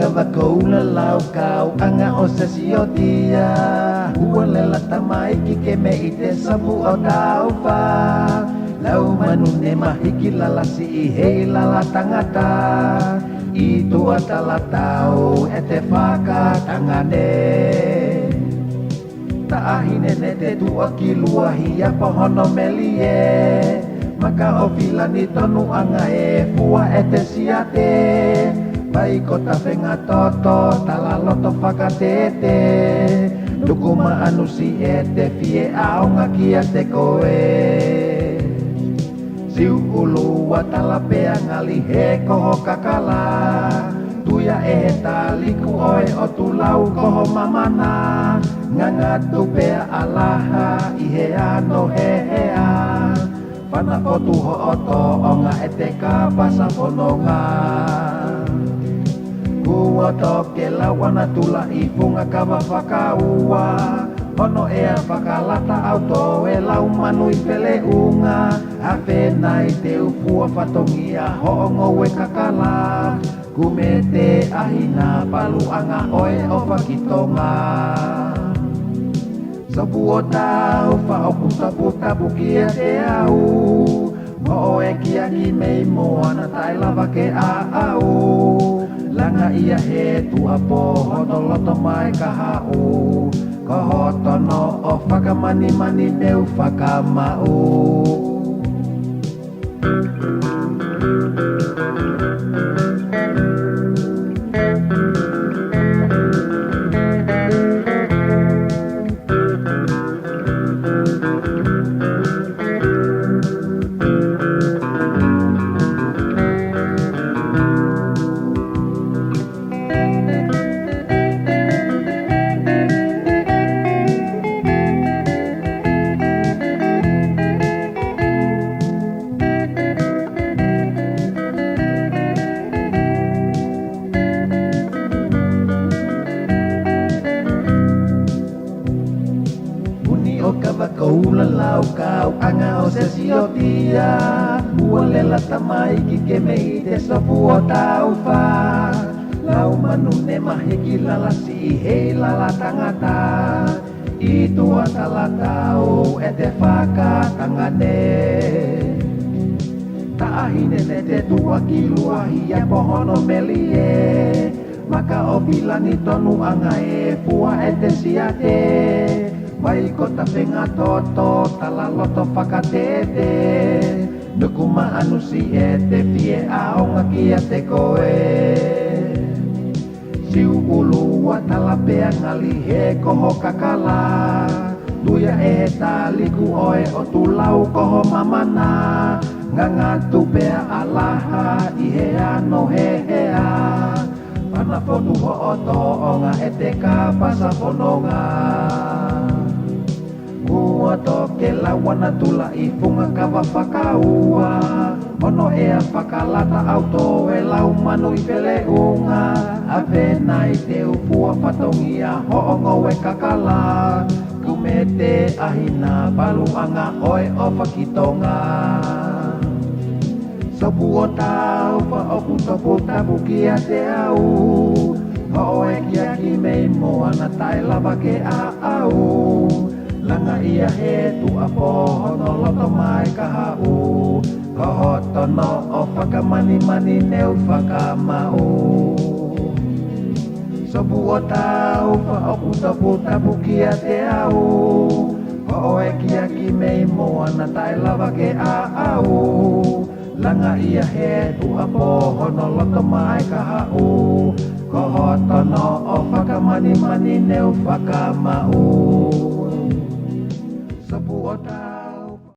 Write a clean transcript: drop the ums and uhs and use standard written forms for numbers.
kavakoula lau kau anga o se siotia ua lela tamai ki ke me i te sapu o tau wha lau manune mahiki lalasi i hei lala tangata i tua talatau e te whakatangane ta ahine ne te tua ki luahi a pohono melie maka o filani tonu anga e fua e te siate pai ko ta whenga toto tala loto whakatete Nukuma anu si e te fie aonga kia te koe Siu ulu wa talapea ngali he koho kakala Tuia e he taliku oe o tulau koho mamana Nganga tupea alaha i he ano he hea Pana o tuho oto onga e te kapasa pononga Kua toke lawana tula i funga kawa whakaua Ono ea whakalata auto e lau manu i pele unga A whenai te ufua whatongia hoongo e kakala Kume te ahina paluanga oe o whakitonga Sapu o tau whaopu sapu tapu kia te au Mo e kia ki mei moana tai lava ke a au Langa ia he tu apo hono loto mai ka hau Ko hotono o whakamani mani neu whakamau O kavakoula lau kau anga o se siotia Ua lela tamai ki ke me i te sopu o tau wha Lau manune mahiki lalasi i hei lala tangata I tua talatau e te whakatangane Ta ahine ne te tua ki luahi e pohono melie Maka o bilani tonu anga e fua e te siate Mai ko ta whenga toto tala loto whakatete Nukuma anu si e te fie aonga kia te koe Siu ulu wa talapea ngali he koho kakala Tuia e he taliku oe o tulau koho mamana Nganga tupea alaha i he ano he hea Pana fotu ho oto onga e te kapasa pononga Kua toke lawana tula i funga kawa whakaua Ono ea whakalata auto e lau manu i pele unga A whenai te ufua whatongia hoongo e kakala Kume te ahina paluanga oe o whakitonga Sopu o tau whaoku topu tapu kia te au Ho e kia ki mei moana tai lava ke a au Langa ia he tu apo hono loto mai ka hau Ko hotono o whakamani mani neu whakamau Sopu o tau whaoku topu tapu kia te au Ho e kia ki mei moana tai lava ke a au Langa ia he tu apo hono loto mai ka hau Ko hotono o whakamani mani neu whakamau